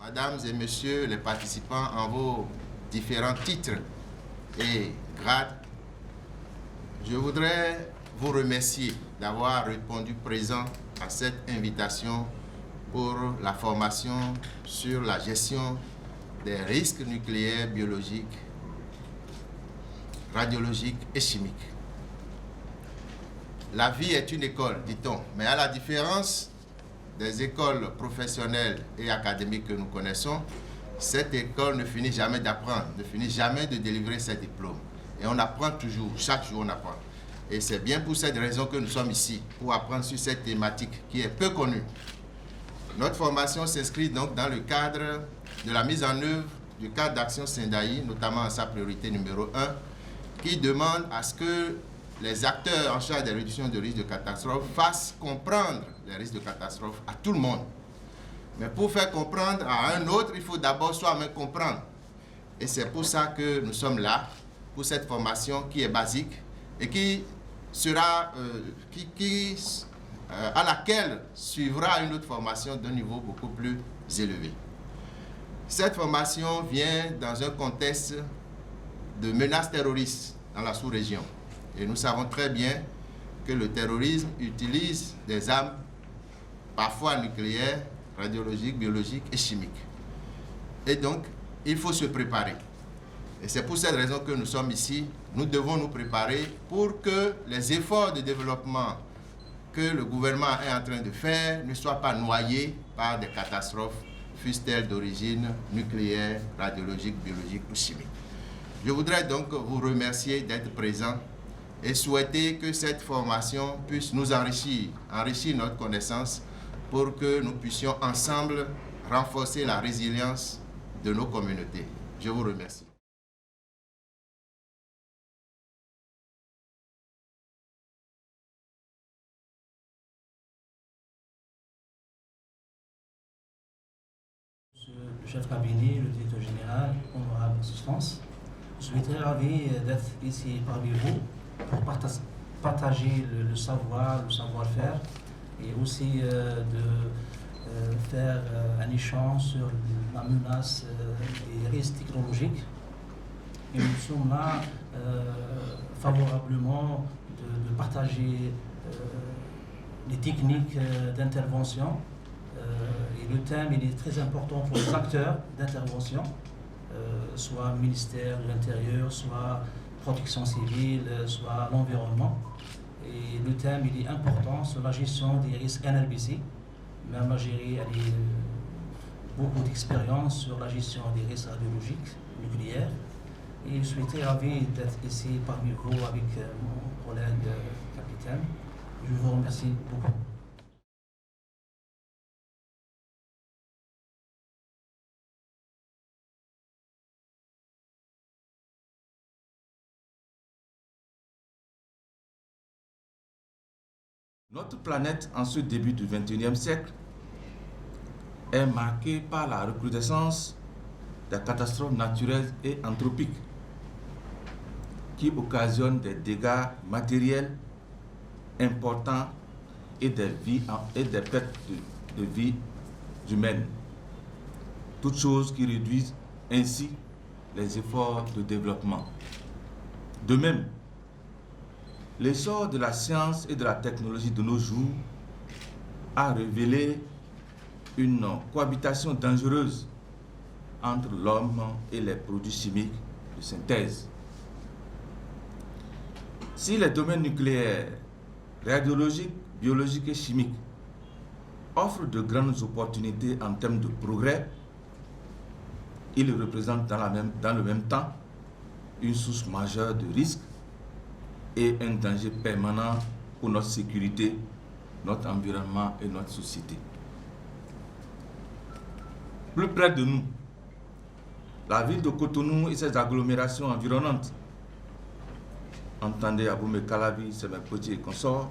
mesdames et messieurs les participants en vos différents titres et grades, je voudrais vous remercier d'avoir répondu présent à cette invitation pour la formation sur la gestion des risques nucléaires, biologiques, radiologiques et chimiques. La vie est une école, dit-on, mais à la différence des écoles professionnelles et académiques que nous connaissons, cette école ne finit jamais d'apprendre, ne finit jamais de délivrer ses diplômes. Et on apprend toujours, chaque jour on apprend. Et c'est bien pour cette raison que nous sommes ici, pour apprendre sur cette thématique qui est peu connue. Notre formation s'inscrit donc dans le cadre de la mise en œuvre du cadre d'action Sindaï, notamment en sa priorité numéro 1, qui demande à ce que les acteurs en charge des réductions de risques de catastrophe fassent comprendre les risques de catastrophe à tout le monde. Mais pour faire comprendre à un autre, il faut d'abord soi-même comprendre. Et c'est pour ça que nous sommes là, pour cette formation qui est basique et qui sera, à laquelle suivra une autre formation d'un niveau beaucoup plus élevé. Cette formation vient dans un contexte de menaces terroristes dans la sous-région. Et nous savons très bien que le terrorisme utilise des armes parfois nucléaires, radiologiques, biologiques et chimiques. Et donc, il faut se préparer. Et c'est pour cette raison que nous sommes ici. Nous devons nous préparer pour que les efforts de développement que le gouvernement est en train de faire ne soient pas noyés par des catastrophes, fussent-elles d'origine nucléaire, radiologique, biologique ou chimique. Je voudrais donc vous remercier d'être présents et souhaiter que cette formation puisse nous enrichir notre connaissance pour que nous puissions ensemble renforcer la résilience de nos communautés. Je vous remercie. Le chef cabinet, le directeur général, honorable assistance, je suis très ravi d'être ici parmi vous pour partager le savoir-faire et aussi de faire un échange sur la menace des risques technologiques. Et nous sommes là favorablement de partager les techniques d'intervention. Et le thème il est très important pour les acteurs d'intervention, soit ministère de l'Intérieur, soit protection civile, soit l'environnement. Et le thème il est important sur la gestion des risques NLBC. Même Algérie a beaucoup d'expérience sur la gestion des risques radiologiques nucléaires. Et je suis très ravi d'être ici parmi vous avec mon collègue capitaine. Je vous remercie beaucoup. Notre planète, en ce début du XXIe siècle, est marquée par la recrudescence des catastrophes naturelles et anthropiques qui occasionnent des dégâts matériels importants et des pertes de vies humaines. Toutes choses qui réduisent ainsi les efforts de développement. De même, l'essor de la science et de la technologie de nos jours a révélé une cohabitation dangereuse entre l'homme et les produits chimiques de synthèse. Si les domaines nucléaires, radiologiques, biologiques et chimiques offrent de grandes opportunités en termes de progrès, ils représentent dans le même temps une source majeure de risques et un danger permanent pour notre sécurité, notre environnement et notre société. Plus près de nous, la ville de Cotonou et ses agglomérations environnantes, entendez Aboumé Calavi, Semepoti et consorts,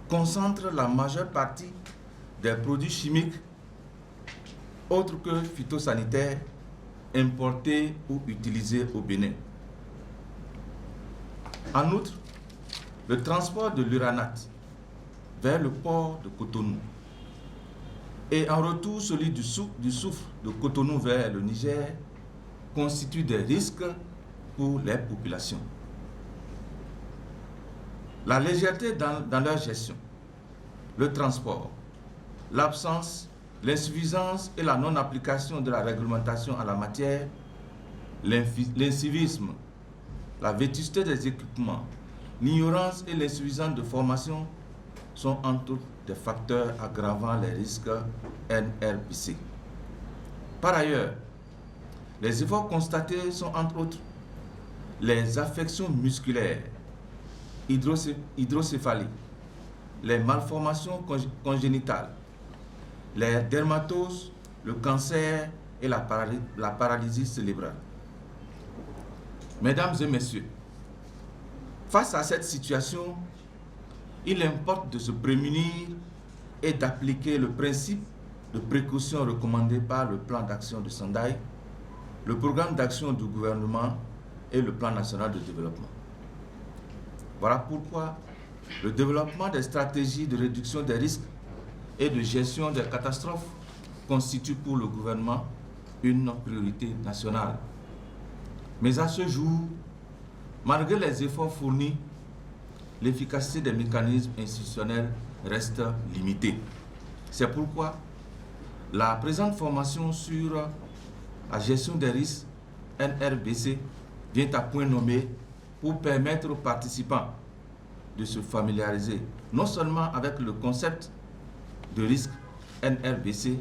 concentrent la majeure partie des produits chimiques autres que phytosanitaires importés ou utilisés au Bénin. En outre, le transport de l'uranate vers le port de Cotonou Et en retour, celui du souffle de Cotonou vers le Niger constitue des risques pour les populations. La légèreté dans leur gestion, le transport, l'absence, l'insuffisance et la non-application de la réglementation en la matière, l'incivisme, la vétusté des équipements, l'ignorance et l'insuffisance de formation sont entre autres des facteurs aggravant les risques NRBC. Par ailleurs, les efforts constatés sont entre autres les affections musculaires, hydrocéphalie, les malformations congénitales, les dermatoses, le cancer et la paralysie cérébrale. Mesdames et messieurs, face à cette situation, il importe de se prémunir et d'appliquer le principe de précaution recommandé par le plan d'action de Sendai, le programme d'action du gouvernement et le plan national de développement. Voilà pourquoi le développement des stratégies de réduction des risques et de gestion des catastrophes constitue pour le gouvernement une priorité nationale. Mais à ce jour, malgré les efforts fournis, l'efficacité des mécanismes institutionnels reste limitée. C'est pourquoi la présente formation sur la gestion des risques NRBC vient à point nommé pour permettre aux participants de se familiariser non seulement avec le concept de risque NRBC,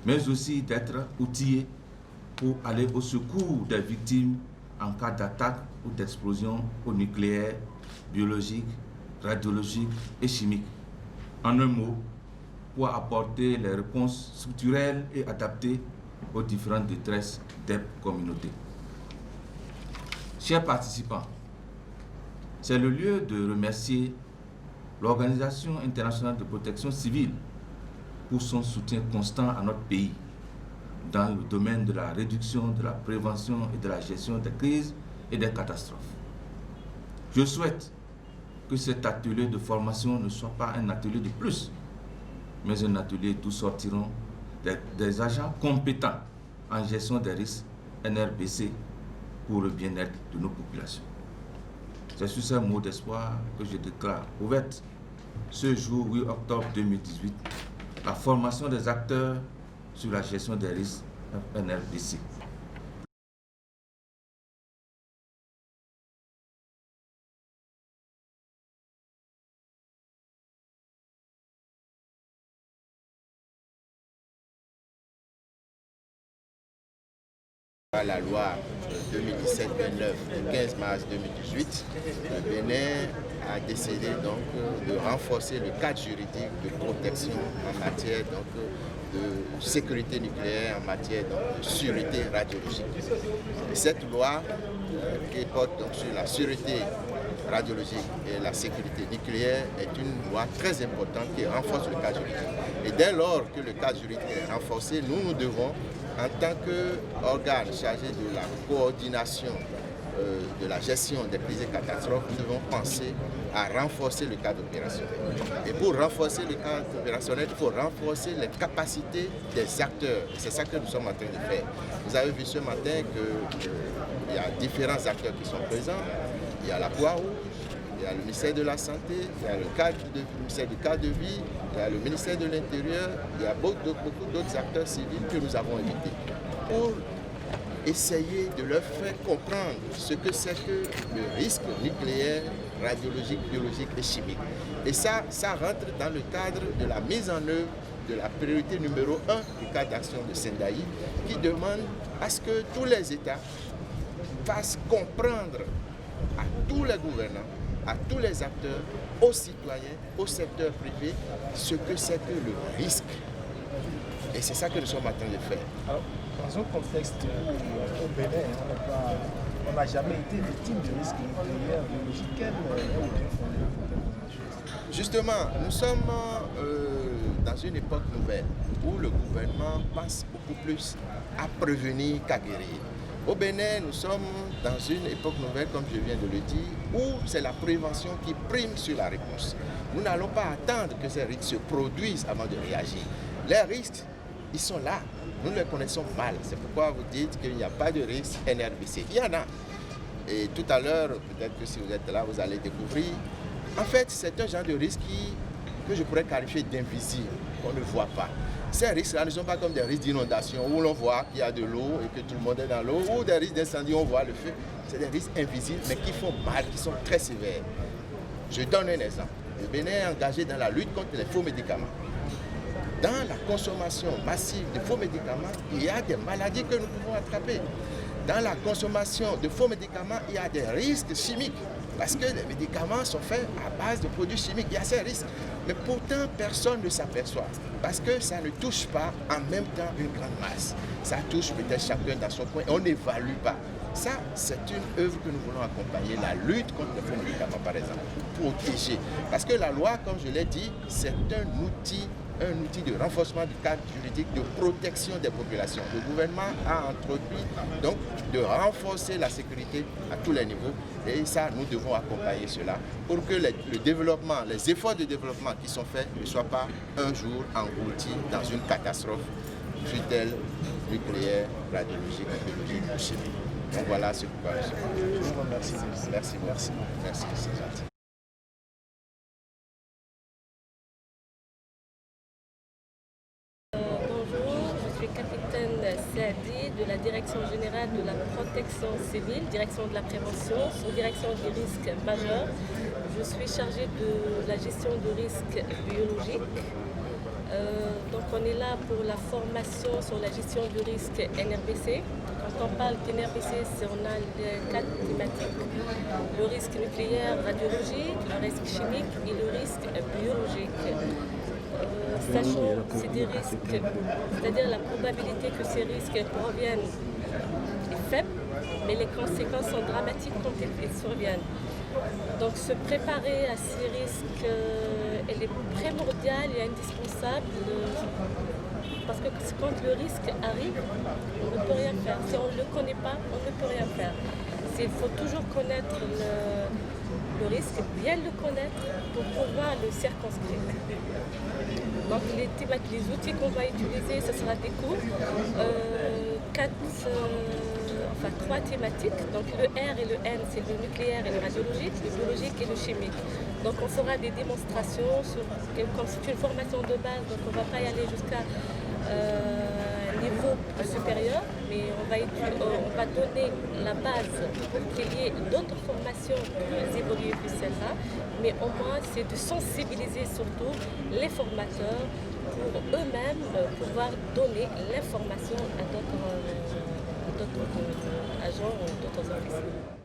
mais aussi d'être outillés pour aller au secours des victimes en cas d'attaque ou d'explosion au nucléaire, biologique, radiologique et chimique. En un mot, pour apporter les réponses structurelles et adaptées aux différentes détresses des communautés. Chers participants, c'est le lieu de remercier l'Organisation internationale de protection civile pour son soutien constant à notre pays dans le domaine de la réduction, de la prévention et de la gestion des crises et des catastrophes. Je souhaite que cet atelier de formation ne soit pas un atelier de plus, mais un atelier d'où sortiront des agents compétents en gestion des risques NRBC pour le bien-être de nos populations. C'est sur ces mots d'espoir que je déclare ouverte ce jour 8 octobre 2018 la formation des acteurs sur la gestion des risques NRBC. La loi 2017-29 du 15 mars 2018, le Bénin a décidé donc de renforcer le cadre juridique de protection en matière donc, de sécurité nucléaire, en matière donc, de sûreté radiologique. Et cette loi qui porte donc, sur la sûreté radiologique et la sécurité nucléaire est une loi très importante qui renforce le cadre juridique. Et dès lors que le cadre juridique est renforcé, nous devons, en tant qu'organe chargé de la coordination de la gestion des crises et catastrophes, nous devons penser à renforcer le cadre opérationnel. Et pour renforcer le cadre opérationnel, il faut renforcer les capacités des acteurs. C'est ça que nous sommes en train de faire. Vous avez vu ce matin qu'il y a différents acteurs qui sont présents. Il y a la Croix-Rouge, il y a le ministère de la Santé, il y a le ministère du cadre de vie, il y a le ministère de l'Intérieur, il y a beaucoup d'autres acteurs civils que nous avons invités pour essayer de leur faire comprendre ce que c'est que le risque nucléaire, radiologique, biologique et chimique. Et ça rentre dans le cadre de la mise en œuvre de la priorité numéro 1 du cadre d'action de Sendai, qui demande à ce que tous les États fassent comprendre à tous les gouvernants, à tous les acteurs, aux citoyens, au secteur privé, ce que c'est que le risque. Et c'est ça que nous sommes en train de faire. Alors, dans un contexte où au Bénin, on n'a jamais été victime de risque nucléaire, biologique, justement, nous sommes dans une époque nouvelle où le gouvernement pense beaucoup plus à prévenir qu'à guérir. Au Bénin, nous sommes dans une époque nouvelle, comme je viens de le dire, où c'est la prévention qui prime sur la réponse. Nous n'allons pas attendre que ces risques se produisent avant de réagir. Les risques, ils sont là. Nous les connaissons mal. C'est pourquoi vous dites qu'il n'y a pas de risque NRBC. Il y en a. Et tout à l'heure, peut-être que si vous êtes là, vous allez découvrir. En fait, c'est un genre de risque que je pourrais qualifier d'invisible, qu'on ne voit pas. Ces risques-là ne sont pas comme des risques d'inondation où l'on voit qu'il y a de l'eau et que tout le monde est dans l'eau, ou des risques d'incendie où on voit le feu. C'est des risques invisibles, mais qui font mal, qui sont très sévères. Je donne un exemple. Le Bénin est engagé dans la lutte contre les faux médicaments. Dans la consommation massive de faux médicaments, il y a des maladies que nous pouvons attraper. Dans la consommation de faux médicaments, il y a des risques chimiques. Parce que les médicaments sont faits à base de produits chimiques. Il y a ces risques. Mais pourtant, personne ne s'aperçoit. Parce que ça ne touche pas en même temps une grande masse. Ça touche peut-être chacun dans son coin et on n'évalue pas. Ça, c'est une œuvre que nous voulons accompagner, la lutte contre les faux médicaments, par exemple, pour protéger. Parce que la loi, comme je l'ai dit, c'est un outil de renforcement du cadre juridique de protection des populations. Le gouvernement a entrepris donc de renforcer la sécurité à tous les niveaux et ça, nous devons accompagner cela pour que le développement, les efforts de développement qui sont faits ne soient pas un jour engloutis dans une catastrophe, fût-elle nucléaire, radiologique, biologique ou chimique. Donc voilà ce pourquoi je suis. Je vous remercie. Merci, c'est gentil. Bonjour, je suis capitaine Sadi de la Direction générale de la protection civile, Direction de la prévention, sous-direction des risques majeurs. Je suis chargée de la gestion de risques biologiques. Donc on est là pour la formation sur la gestion du risque NRBC. Quand on parle d'NRBC, on a les 4 thématiques. Le risque nucléaire, radiologique, le risque chimique et le risque biologique. Sachant que c'est des risques, c'est-à-dire la probabilité que ces risques proviennent est faible, mais les conséquences sont dramatiques quand ils surviennent. Donc se préparer à ces risques, elle est primordiale et indispensable parce que quand le risque arrive, on ne peut rien faire. Si on ne le connaît pas, on ne peut rien faire. Il faut toujours connaître le risque, bien le connaître pour pouvoir le circonscrire. Donc les outils qu'on va utiliser, ce sera des cours, 3 thématiques. Donc le R et le N, c'est le nucléaire et le radiologique, le biologique et le chimique. Donc on fera des démonstrations, comme c'est une formation de base, donc on ne va pas y aller jusqu'à un niveau supérieur, mais on va donner la base pour qu'il y ait d'autres formations plus évoluées que celle-là. Mais au moins, c'est de sensibiliser surtout les formateurs pour eux-mêmes pouvoir donner l'information à d'autres agents ou d'autres officiers.